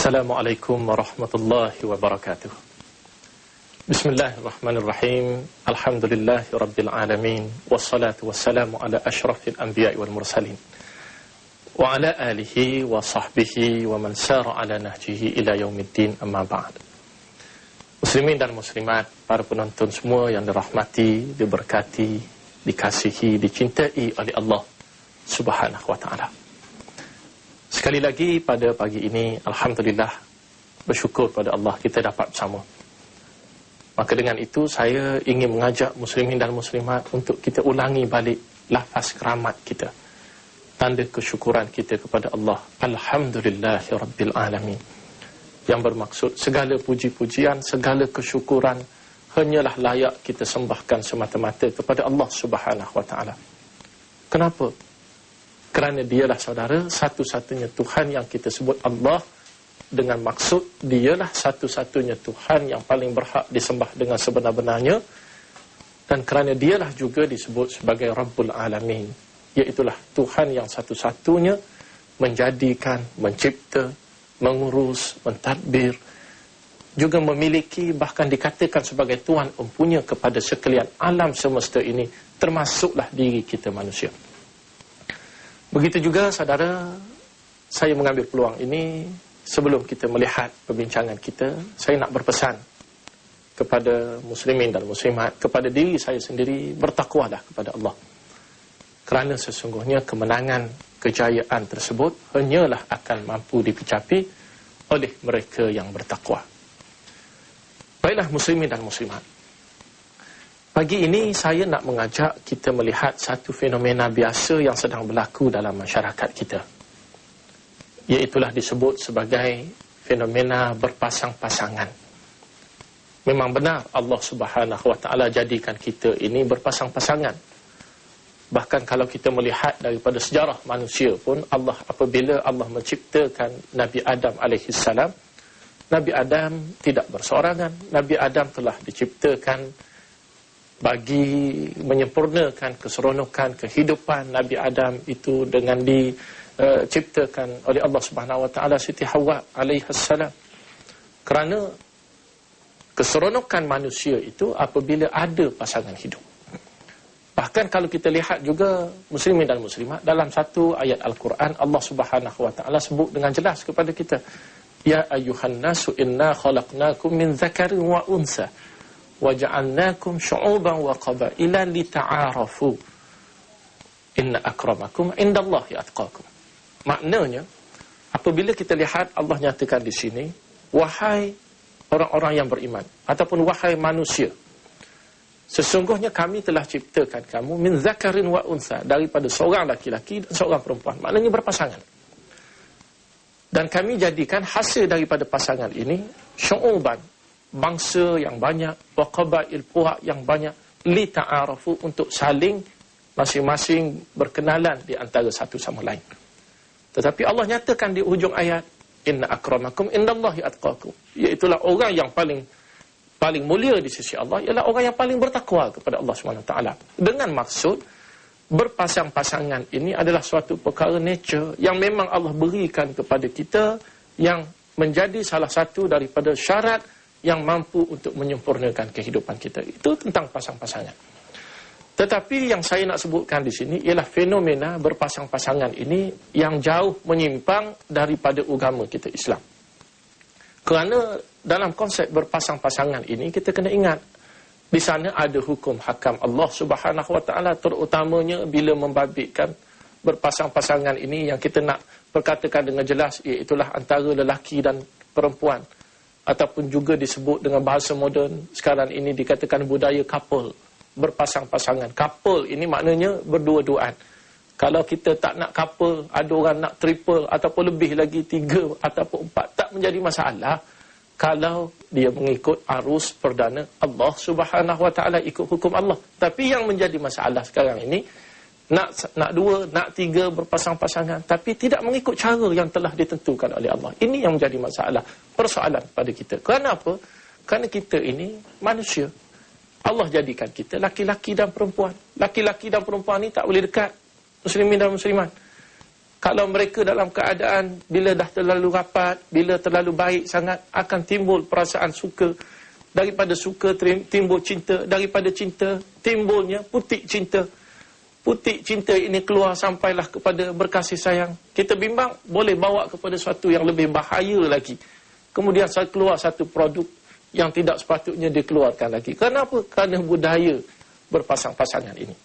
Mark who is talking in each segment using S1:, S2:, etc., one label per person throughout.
S1: Assalamualaikum warahmatullahi wabarakatuh. Bismillahirrahmanirrahim. Alhamdulillahi rabbil alamin. Wassalatu wassalamu ala ashrafil anbiya'i wal mursalin. Wa ala alihi wa sahbihi wa man sara ala nahjihi ila yaumiddin, amma ba'd. Muslimin dan muslimat, para penonton semua yang dirahmati, diberkati, dikasihi, dicintai oleh Allah Subhanahu wa ta'ala. Sekali lagi pada pagi ini, alhamdulillah, bersyukur pada Allah kita dapat bersama. Maka dengan itu saya ingin mengajak muslimin dan muslimat untuk kita ulangi balik lafaz keramat kita, tanda kesyukuran kita kepada Allah. Alhamdulillahi rabbil alamin, yang bermaksud segala puji-pujian, segala kesyukuran hanyalah layak kita sembahkan semata-mata kepada Allah Subhanahu wa ta'ala. Kenapa? Kerana dialah saudara satu-satunya Tuhan yang kita sebut Allah, dengan maksud dialah satu-satunya Tuhan yang paling berhak disembah dengan sebenar-benarnya, dan kerana dialah juga disebut sebagai Rabbul Alamin, iaitulah Tuhan yang satu-satunya menjadikan, mencipta, mengurus, mentadbir, juga memiliki, bahkan dikatakan sebagai Tuhan empunya kepada sekalian alam semesta ini, termasuklah diri kita manusia. Begitu juga saudara, saya mengambil peluang ini sebelum kita melihat perbincangan kita, saya nak berpesan kepada muslimin dan muslimat, kepada diri saya sendiri, bertakwalah kepada Allah. Kerana sesungguhnya kemenangan, kejayaan tersebut hanyalah akan mampu dicapai oleh mereka yang bertakwa. Baiklah muslimin dan muslimat, pagi ini saya nak mengajak kita melihat satu fenomena biasa yang sedang berlaku dalam masyarakat kita. Iaitulah disebut sebagai fenomena berpasang-pasangan. Memang benar Allah Subhanahu wa ta'ala jadikan kita ini berpasang-pasangan. Bahkan kalau kita melihat daripada sejarah manusia pun, Allah apabila Allah menciptakan Nabi Adam alaihissalam, Nabi Adam tidak berseorangan. Nabi Adam telah diciptakan bagi menyempurnakan keseronokan kehidupan Nabi Adam itu dengan diciptakan oleh Allah Subhanahu wa taala Siti Hawa alaihissalam. Kerana keseronokan manusia itu apabila ada pasangan hidup. Bahkan kalau kita lihat juga muslimin dan muslimat, dalam satu ayat Al-Quran Allah Subhanahu wa taala sebut dengan jelas kepada kita, ya ayyuhan nasu inna khalaqnakum min dzakarin wa untha waja'alnakum syu'uban wa qabaila lita'arafu inna akramakum indallahi atqakum. Maknanya apabila kita lihat Allah nyatakan di sini, wahai orang-orang yang beriman ataupun wahai manusia, sesungguhnya kami telah ciptakan kamu min zakarin wa unsa, daripada seorang laki-laki dan seorang perempuan, maknanya berpasangan. Dan kami jadikan hasil daripada pasangan ini syu'uban, bangsa yang banyak, wa qabail, puak yang banyak, li ta'arafu, untuk saling masing-masing berkenalan di antara satu sama lain. Tetapi Allah nyatakan di hujung ayat, inna akramakum indallahi atqakum, iaitulah orang yang paling mulia di sisi Allah ialah orang yang paling bertakwa kepada Allah SWT. Dengan maksud berpasang-pasangan ini adalah suatu perkara nature yang memang Allah berikan kepada kita, yang menjadi salah satu daripada syarat yang mampu untuk menyempurnakan kehidupan kita. Itu tentang pasang-pasangan. Tetapi yang saya nak sebutkan di sini ialah fenomena berpasang-pasangan ini yang jauh menyimpang daripada agama kita Islam. Kerana dalam konsep berpasang-pasangan ini kita kena ingat, di sana ada hukum hakam Allah Subhanahu wa ta'ala, terutamanya bila membabitkan berpasang-pasangan ini yang kita nak perkatakan dengan jelas, iaitulah antara lelaki dan perempuan, ataupun juga disebut dengan bahasa moden sekarang ini dikatakan budaya couple, berpasang-pasangan. Couple ini maknanya berdua-duaan. Kalau kita tak nak couple, ada orang nak triple ataupun lebih lagi 3 ataupun 4, tak menjadi masalah kalau dia mengikut arus perdana Allah Subhanahu wa ta'ala, ikut hukum Allah. Tapi yang menjadi masalah sekarang ini, nak 2, nak 3 berpasang-pasangan, tapi tidak mengikut cara yang telah ditentukan oleh Allah. Ini yang menjadi masalah, persoalan pada kita. Kerana apa? Kerana kita ini manusia. Allah jadikan kita laki-laki dan perempuan. Laki-laki dan perempuan ni tak boleh dekat, muslimin dan muslimat. Kalau mereka dalam keadaan bila dah terlalu rapat, bila terlalu baik sangat, akan timbul perasaan suka. Daripada suka timbul cinta, daripada cinta timbulnya putik cinta. Putik cinta ini keluar sampailah kepada berkasih sayang. Kita bimbang boleh bawa kepada sesuatu yang lebih bahaya lagi. Kemudian keluar satu produk yang tidak sepatutnya dikeluarkan lagi. Kenapa? Kerana budaya berpasang-pasangan ini.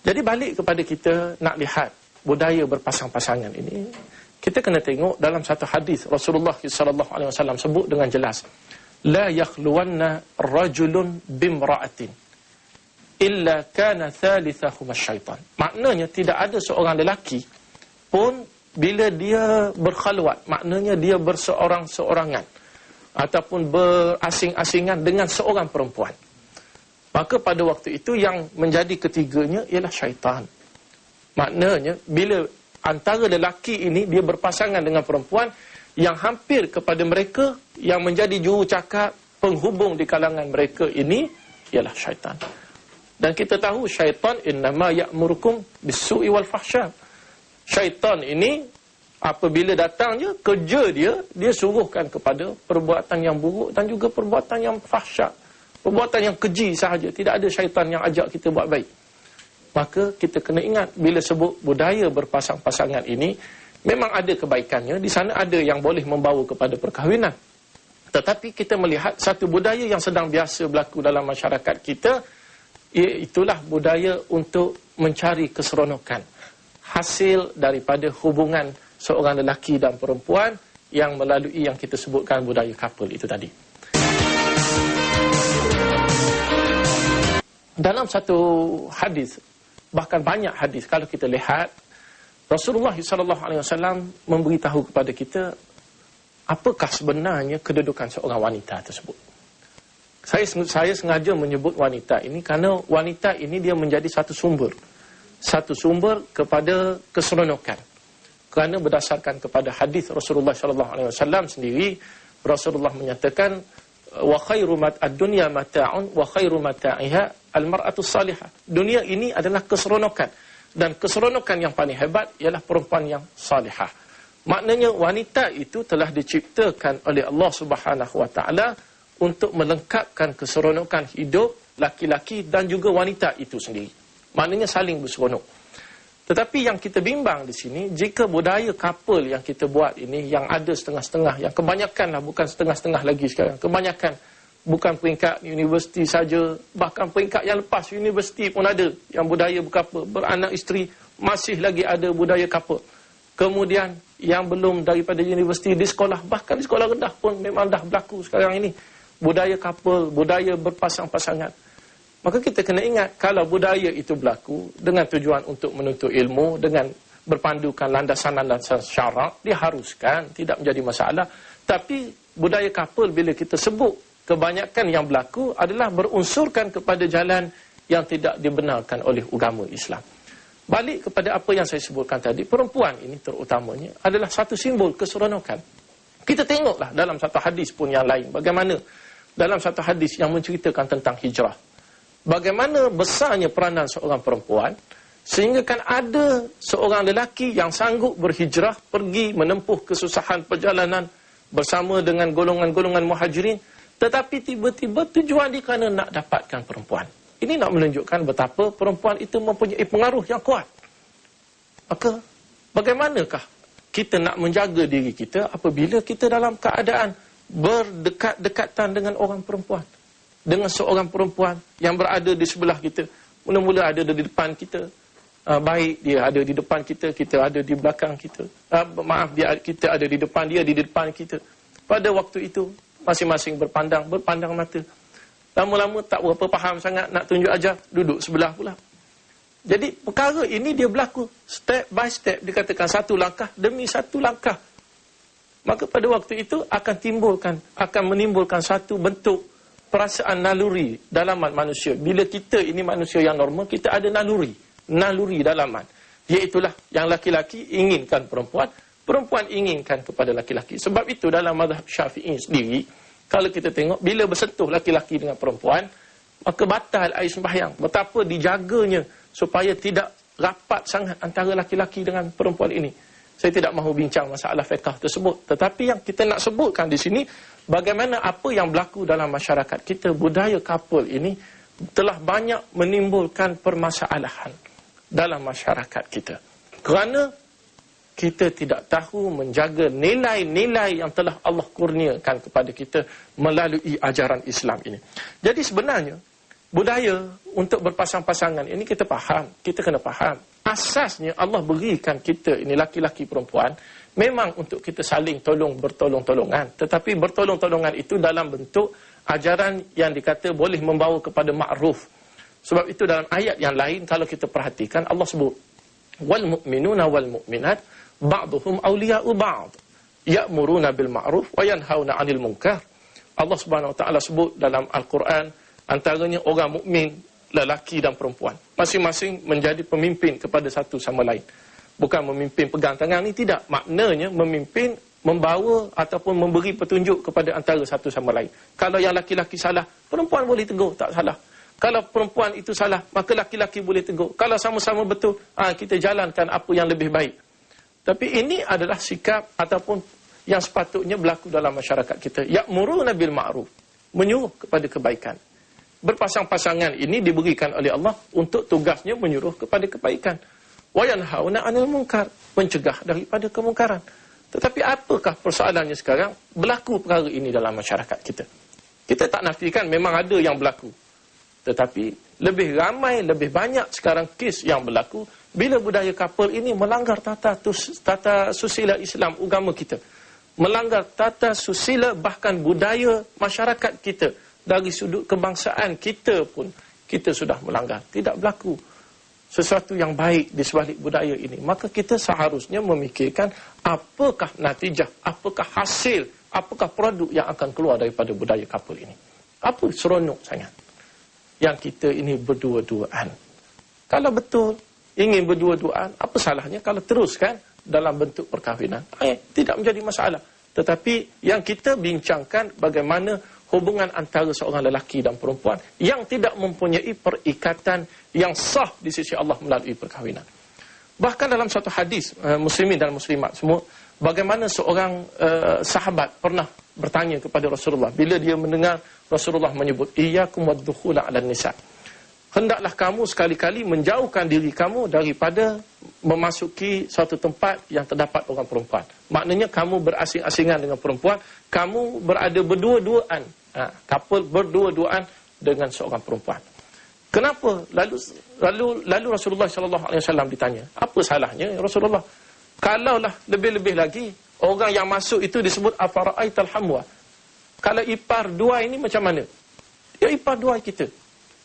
S1: Jadi balik kepada kita nak lihat budaya berpasang-pasangan ini, kita kena tengok dalam satu hadis Rasulullah SAW sebut dengan jelas, la yakhluwanna rajulun bimra'atin illa kana thalithahuma syaitan. Maknanya tidak ada seorang lelaki pun bila dia berkhalwat, maknanya dia berseorang-seorangan ataupun berasing-asingan dengan seorang perempuan, maka pada waktu itu yang menjadi ketiganya ialah syaitan. Maknanya bila antara lelaki ini dia berpasangan dengan perempuan, yang hampir kepada mereka yang menjadi juru cakap penghubung di kalangan mereka ini ialah syaitan. Dan kita tahu syaitan innama ya'murukum bis-su'i wal fahsya. Syaitan ini apabila datangnya, kerja dia suruhkan kepada perbuatan yang buruk dan juga perbuatan yang fahsya, perbuatan yang keji sahaja. Tidak ada syaitan yang ajak kita buat baik. Maka kita kena ingat bila sebut budaya berpasang-pasangan ini, memang ada kebaikannya. Di sana ada yang boleh membawa kepada perkahwinan. Tetapi kita melihat satu budaya yang sedang biasa berlaku dalam masyarakat kita, itulah budaya untuk mencari keseronokan hasil daripada hubungan seorang lelaki dan perempuan yang melalui yang kita sebutkan budaya couple itu tadi. Dalam satu hadis, bahkan banyak hadis, kalau kita lihat, Rasulullah SAW memberitahu kepada kita apakah sebenarnya kedudukan seorang wanita tersebut. Saya sengaja menyebut wanita ini kerana wanita ini dia menjadi satu sumber kepada keseronokan. Kerana berdasarkan kepada hadis Rasulullah SAW sendiri, Rasulullah menyatakan wa khairu ad-dunya mata'un wa khairu mata'iha al-mar'atu salihah. Dunia ini adalah keseronokan, dan keseronokan yang paling hebat ialah perempuan yang salihah. Maknanya wanita itu telah diciptakan oleh Allah Subhanahu wa taala untuk melengkapkan keseronokan hidup laki-laki dan juga wanita itu sendiri. Maknanya saling berseronok. Tetapi yang kita bimbang di sini, jika budaya couple yang kita buat ini, yang ada setengah-setengah, yang kebanyakan lah, bukan setengah-setengah lagi sekarang, kebanyakan bukan peringkat universiti saja, bahkan peringkat yang lepas universiti pun ada yang budaya berkouple, beranak isteri, masih lagi ada budaya couple. Kemudian yang belum daripada universiti, di sekolah, bahkan di sekolah rendah pun memang dah berlaku sekarang ini budaya couple, budaya berpasang-pasangan. Maka kita kena ingat, kalau budaya itu berlaku dengan tujuan untuk menuntut ilmu, dengan berpandukan landasan-landasan syarak, diharuskan, tidak menjadi masalah. Tapi budaya couple bila kita sebut, kebanyakan yang berlaku adalah berunsurkan kepada jalan yang tidak dibenarkan oleh agama Islam. Balik kepada apa yang saya sebutkan tadi, perempuan ini terutamanya adalah satu simbol keseronokan. Kita tengoklah dalam satu hadis pun yang lain, bagaimana dalam satu hadis yang menceritakan tentang hijrah, bagaimana besarnya peranan seorang perempuan, sehingga kan ada seorang lelaki yang sanggup berhijrah, pergi menempuh kesusahan perjalanan bersama dengan golongan-golongan muhajirin, tetapi tiba-tiba tujuan dia kerana nak dapatkan perempuan. Ini nak menunjukkan betapa perempuan itu mempunyai pengaruh yang kuat. Maka bagaimanakah kita nak menjaga diri kita apabila kita dalam keadaan berdekat-dekatan dengan orang perempuan, dengan seorang perempuan yang berada di sebelah kita. Mula-mula ada di depan kita, baik dia ada di depan kita, kita ada di belakang kita. Kita ada di depan, dia di depan kita. Pada waktu itu masing-masing berpandang mata. Lama-lama tak berapa faham sangat, nak tunjuk ajar, duduk sebelah pula. Jadi perkara ini dia berlaku step by step, dikatakan satu langkah demi satu langkah. Maka pada waktu itu akan menimbulkan satu bentuk perasaan naluri dalaman manusia. Bila kita ini manusia yang normal, kita ada naluri dalaman. Iaitulah yang laki-laki inginkan perempuan, perempuan inginkan kepada laki-laki. Sebab itu dalam mazhab Syafi'i sendiri, kalau kita tengok, bila bersentuh laki-laki dengan perempuan, maka batal air sembahyang. Betapa dijaganya supaya tidak rapat sangat antara laki-laki dengan perempuan ini. Saya tidak mahu bincang masalah fiqh tersebut. Tetapi yang kita nak sebutkan di sini, bagaimana apa yang berlaku dalam masyarakat kita, budaya couple ini telah banyak menimbulkan permasalahan dalam masyarakat kita. Kerana kita tidak tahu menjaga nilai-nilai yang telah Allah kurniakan kepada kita melalui ajaran Islam ini. Jadi sebenarnya, budaya untuk berpasang-pasangan ini kita faham, kita kena faham. Asasnya Allah berikan kita ini laki-laki perempuan memang untuk kita saling bertolong-tolongan. Tetapi bertolong-tolongan itu dalam bentuk ajaran yang dikata boleh membawa kepada ma'ruf. Sebab itu dalam ayat yang lain kalau kita perhatikan Allah sebut wal mu'minuna wal mu'minat ba'duhum awliya'u ba'd ya'muruna bil ma'ruf wa yanhauna 'anil munkar. Allah Subhanahu wa taala sebut dalam Al-Quran antaranya orang mukmin lelaki dan perempuan masing-masing menjadi pemimpin kepada satu sama lain. Bukan memimpin pegang tangan ni, tidak. Maknanya memimpin, membawa ataupun memberi petunjuk kepada antara satu sama lain. Kalau yang laki-laki salah, perempuan boleh tegur, tak salah. Kalau perempuan itu salah, maka laki-laki boleh tegur. Kalau sama-sama betul, kita jalankan apa yang lebih baik. Tapi ini adalah sikap ataupun yang sepatutnya berlaku dalam masyarakat kita. Ya'muruna bil ma'ruf, menyuruh kepada kebaikan. Berpasang-pasangan ini diberikan oleh Allah untuk tugasnya menyuruh kepada kebaikan. Wa yanhauna 'anil munkar, mencegah daripada kemungkaran. Tetapi apakah persoalannya sekarang? Berlaku perkara ini dalam masyarakat kita. Kita tak nafikan memang ada yang berlaku. Tetapi lebih ramai, lebih banyak sekarang kes yang berlaku bila budaya couple ini melanggar tata susila Islam agama kita. Melanggar tata susila bahkan budaya masyarakat kita. Dari sudut kebangsaan kita pun kita sudah melanggar. Tidak berlaku sesuatu yang baik di sebalik budaya ini. Maka kita seharusnya memikirkan apakah natijah, apakah hasil, apakah produk yang akan keluar daripada budaya couple ini. Apa seronok sangat yang kita ini berdua-duaan. Kalau betul ingin berdua-duaan, apa salahnya kalau teruskan dalam bentuk perkahwinan? Tidak menjadi masalah. Tetapi yang kita bincangkan bagaimana hubungan antara seorang lelaki dan perempuan yang tidak mempunyai perikatan yang sah di sisi Allah melalui perkahwinan. Bahkan dalam satu hadis, muslimin dan muslimat semua, bagaimana seorang sahabat pernah bertanya kepada Rasulullah bila dia mendengar Rasulullah menyebut iyyakum waddukhula 'alan nisa. Hendaklah kamu sekali-kali menjauhkan diri kamu daripada memasuki suatu tempat yang terdapat orang perempuan. Maknanya kamu berasing-asingan dengan perempuan, kamu berada berdua-duaan, couple berdua-duaan dengan seorang perempuan. Kenapa? Lalu Rasulullah sallallahu alaihi wasallam ditanya, apa salahnya Rasulullah? Kalaulah lebih-lebih lagi orang yang masuk itu disebut afara'aital hamwa. Kalau ipar dua ini macam mana? Ya ipar dua kita.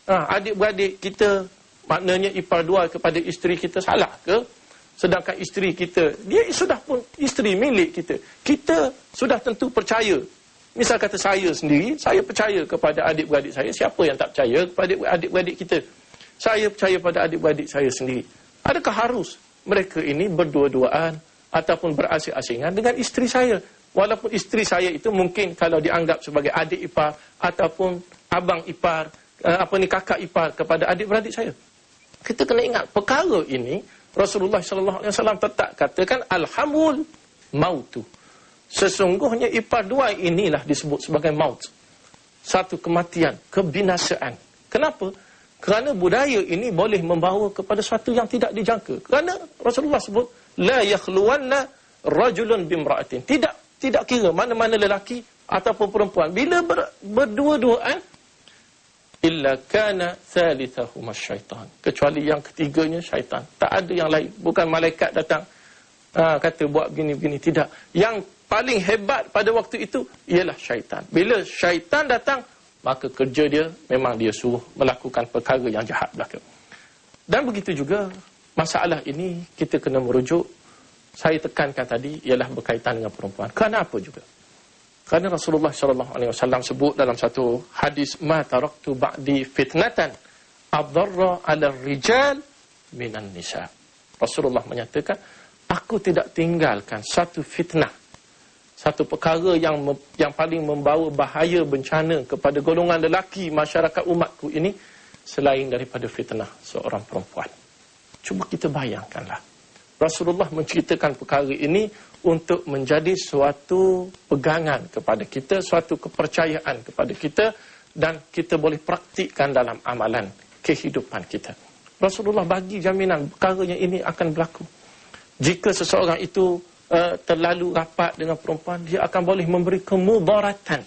S1: Adik-beradik kita, maknanya ipar dua kepada isteri kita, salah ke? Sedangkan isteri kita, dia sudah pun isteri milik kita. Kita sudah tentu percaya. Misal kata saya sendiri, saya percaya kepada adik-beradik saya. Siapa yang tak percaya kepada adik-beradik kita? Saya percaya pada adik-beradik saya sendiri. Adakah harus mereka ini berdua-duaan ataupun berasing-asingan dengan isteri saya? Walaupun isteri saya itu mungkin kalau dianggap sebagai adik ipar ataupun abang ipar, kakak ipar kepada adik-beradik saya. Kita kena ingat perkara ini Rasulullah sallallahu alaihi wasallam tetap katakan alhamul mautu. Sesungguhnya ipar dua inilah disebut sebagai maut. Satu kematian, kebinasaan. Kenapa? Kerana budaya ini boleh membawa kepada sesuatu yang tidak dijangka. Kerana Rasulullah sebut la yakhluwanna rajulun bimra'atin. Tidak kira mana-mana lelaki ataupun perempuan bila berdua-duaan illa kana thalithahuma syaitan. Kecuali yang ketiganya syaitan. Tak ada yang lain. Bukan malaikat datang kata buat begini-begini. Tidak. Yang paling hebat pada waktu itu ialah syaitan. Bila syaitan datang, maka kerja dia memang dia suruh melakukan perkara yang jahat belaka. Dan begitu juga masalah ini kita kena merujuk, saya tekankan tadi, ialah berkaitan dengan perempuan. Kenapa juga? Kerana Rasulullah SAW sebut dalam satu hadis, ma taraktu ba'di fitnatan adarra 'ala rijal minan nisa. Rasulullah menyatakan, aku tidak tinggalkan satu fitnah, satu perkara yang paling membawa bahaya bencana kepada golongan lelaki masyarakat umatku ini selain daripada fitnah seorang perempuan. Cuba kita bayangkanlah. Rasulullah menceritakan perkara ini untuk menjadi suatu pegangan kepada kita, suatu kepercayaan kepada kita, dan kita boleh praktikkan dalam amalan kehidupan kita. Rasulullah bagi jaminan perkaranya ini akan berlaku. Jika seseorang itu terlalu rapat dengan perempuan, dia akan boleh memberi kemudaratan.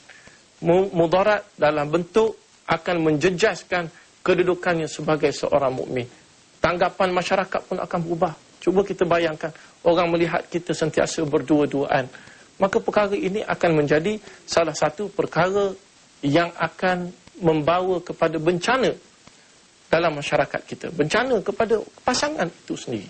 S1: Mudarat dalam bentuk akan menjejaskan kedudukannya sebagai seorang mukmin. Tanggapan masyarakat pun akan berubah. Cuba kita bayangkan, orang melihat kita sentiasa berdua-duaan. Maka perkara ini akan menjadi salah satu perkara yang akan membawa kepada bencana dalam masyarakat kita. Bencana kepada pasangan itu sendiri.